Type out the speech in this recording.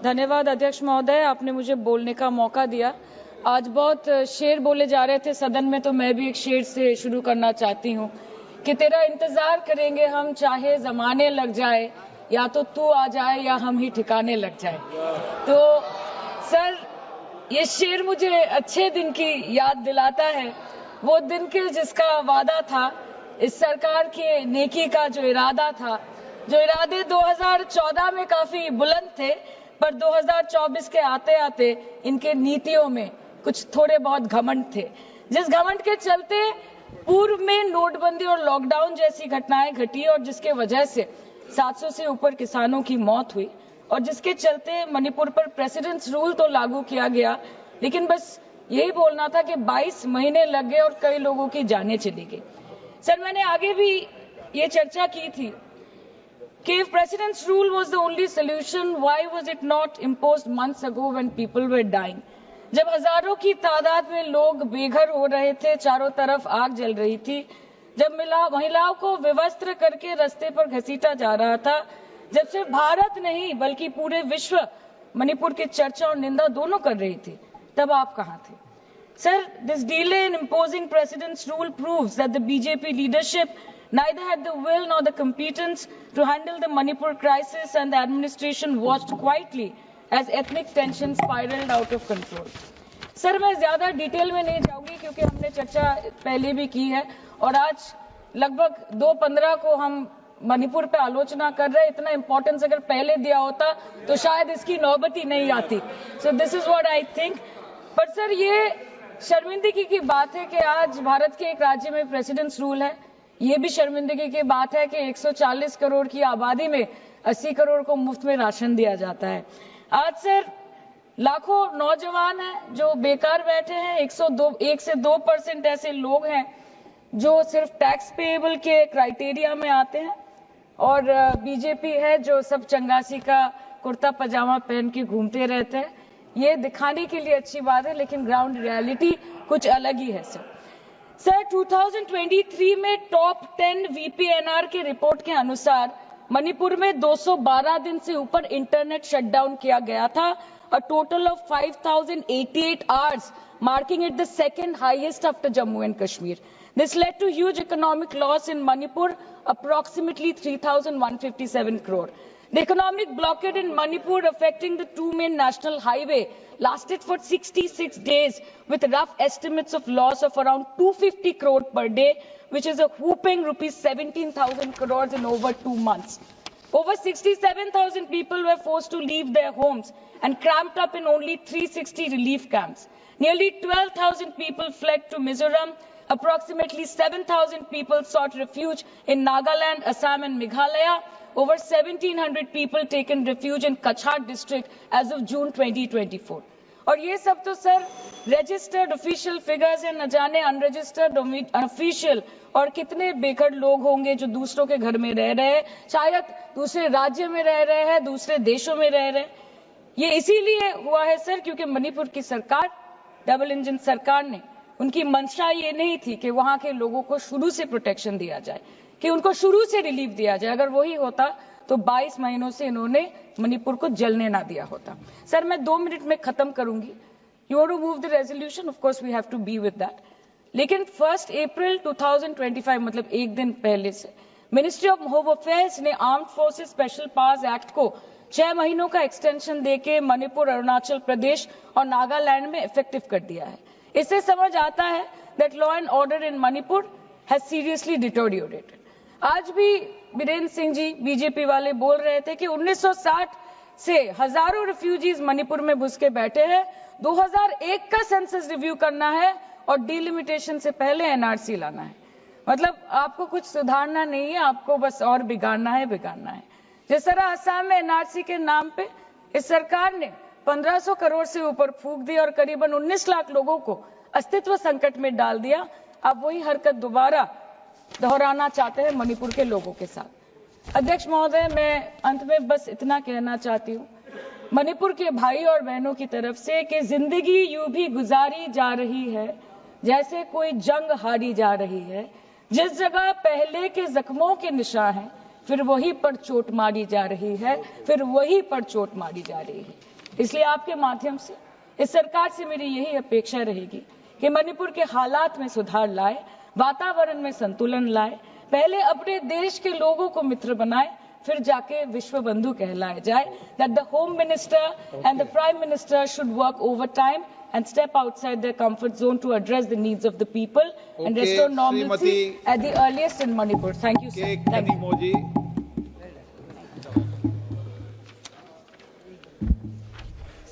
धन्यवाद अध्यक्ष महोदय, आपने मुझे बोलने का मौका दिया। आज बहुत शेर बोले जा रहे थे सदन में, तो मैं भी एक शेर से शुरू करना चाहती हूँ कि तेरा इंतजार करेंगे हम, चाहे जमाने लग जाए, या तो तू आ जाए या हम ही ठिकाने लग जाए। तो सर, ये शेर मुझे अच्छे दिन की याद दिलाता है, वो दिन के जिसका वादा था, इस सरकार के नेकी का जो इरादा था, जो इरादे 2014 में काफी बुलंद थे, पर 2024 के आते आते इनके नीतियों में कुछ थोड़े बहुत घमंड थे, जिस घमंड के चलते पूर्व में नोटबंदी और लॉकडाउन जैसी घटनाएं घटी और जिसके वजह से 700 से ऊपर किसानों की मौत हुई, और जिसके चलते मणिपुर पर प्रेसिडेंट्स रूल तो लागू किया गया, लेकिन बस यही बोलना था कि 22 महीने लग गए और कई लोगों की जानें चली गई। सर, मैंने आगे भी ये चर्चा की थी कि if president's rule was the only solution, why was it not imposed months ago when people were dying? जब हजारों की तादाद में लोग बेघर हो रहे थे, चारों तरफ आग जल रही थी, जब महिलाओं को विवस्त्र करके रास्ते पर घसीटा जा रहा था, जब सिर्फ भारत नहीं बल्कि पूरे विश्व मणिपुर की चर्चा और निंदा दोनों कर रही थी, तब आप कहां थे? Sir, this delay in imposing president's rule proves that the BJP leadership neither had the will nor the competence to handle the Manipur crisis, and the administration watched quietly as ethnic tensions spiraled out of control. Sir, मैं ज्यादा detail में नहीं जाऊंगी क्योंकि हमने चर्चा पहले भी की है, और आज लगभग 2:15 को हम मणिपुर पे आलोचना कर रहे हैं। इतना इंपॉर्टेंस अगर पहले दिया होता तो शायद इसकी नौबत ही नहीं आती। So this is what I think. पर सर, ये शर्मिंदगी की बात है कि आज भारत के एक राज्य में प्रेसिडेंट्स रूल है। ये भी शर्मिंदगी की बात है कि 140 करोड़ की आबादी में 80 करोड़ को मुफ्त में राशन दिया जाता है। आज सर, लाखों नौजवान हैं जो बेकार बैठे हैं। 1 से 2% ऐसे लोग हैं जो सिर्फ टैक्स पेएबल के क्राइटेरिया में आते हैं, और बीजेपी है जो सब चंगासी का कुर्ता पजामा पहन के घूमते रहते हैं। ये दिखाने के लिए अच्छी बात है, लेकिन ग्राउंड रियलिटी कुछ अलग ही है। सर 2023 में टॉप 10 VPNR के रिपोर्ट के अनुसार मणिपुर में 212 दिन से ऊपर इंटरनेट शटडाउन किया गया था, a total of 5088 hours, marking it the second highest after Jammu and Kashmir. This led to huge economic loss in Manipur, approximately 3,157 crore. The economic blockade in Manipur, affecting the two main national highway, lasted for 66 days, with rough estimates of loss of around 250 crore per day, which is a whopping rupees 17,000 crores in over 2 months. Over 67,000 people were forced to leave their homes and cramped up in only 360 relief camps. Nearly 12,000 people fled to Mizoram. Approximately 7,000 people sought refuge in Nagaland, Assam and Meghalaya. Over 1,700 people taken refuge in Kachhar district as of June 2024. और ये सब तो sir registered official figures है, न जाने unregistered official और कितने बेघर लोग होंगे जो दूसरों के घर में रह रहे हैं, शायद दूसरे राज्य में रह रहे हैं, दूसरे देशों में रह रहे हैं। ये इसीलिए हुआ है सर क्योंकि मणिपुर की सरकार, डबल इंजन सरकार ने, उनकी मंशा ये नहीं थी कि वहां के लोगों को शुरू से प्रोटेक्शन दिया जाए, कि उनको शुरू से रिलीफ दिया जाए। अगर वही होता तो 22 महीनों से इन्होंने मणिपुर को जलने ना दिया होता। सर, मैं 2 मिनट में खत्म करूंगी। You want to move the resolution, of course we have to be with that. लेकिन 1 अप्रैल 2025, मतलब एक दिन पहले से, मिनिस्ट्री ऑफ होम अफेयर्स ने armed forces special powers act को 6 महीनों का एक्सटेंशन देके मणिपुर, अरुणाचल प्रदेश और नागालैंड में इफेक्टिव कर दिया है। इससे समझ आता है that law and order in Manipur has seriously deteriorated. आज भी बीरेन्द्र सिंह जी बीजेपी वाले बोल रहे थे कि 1960 से हजारों रिफ्यूजीज मणिपुर में घुस के बैठे हैं, 2001 का सेंसस रिव्यू करना है और डिलिमिटेशन से पहले एनआरसी लाना है। मतलब आपको कुछ सुधारना नहीं है, आपको बस और बिगाड़ना है। जिस तरह असम में एनआरसी के नाम पे इस सरकार ने 1500 करोड़ से ऊपर फूंक दी और करीबन 19 लाख लोगों को अस्तित्व संकट में डाल दिया। अब वही हरकत दोबारा दोहराना चाहते हैं मणिपुर के लोगों के साथ। अध्यक्ष महोदय, मैं अंत में बस इतना कहना चाहती हूँ मणिपुर के भाई और बहनों की तरफ से कि जिंदगी यूं भी गुजारी जा रही है जैसे कोई जंग हारी जा रही है। जिस जगह पहले के जख्मों के निशान हैं, फिर वही पर चोट मारी जा रही है, फिर वही पर चोट मारी जा रही है। इसलिए आपके माध्यम से इस सरकार से मेरी यही अपेक्षा रहेगी कि मणिपुर के हालात में सुधार लाए, वातावरण में संतुलन लाए, पहले अपने देश के लोगों को मित्र बनाए, फिर जाके विश्व बंधु कहलाए जाए। That the home minister and the prime minister should work over time and step outside their comfort zone to address the needs of the people and restore normalcy at the earliest in Manipur. Thank you, sir. Thank you.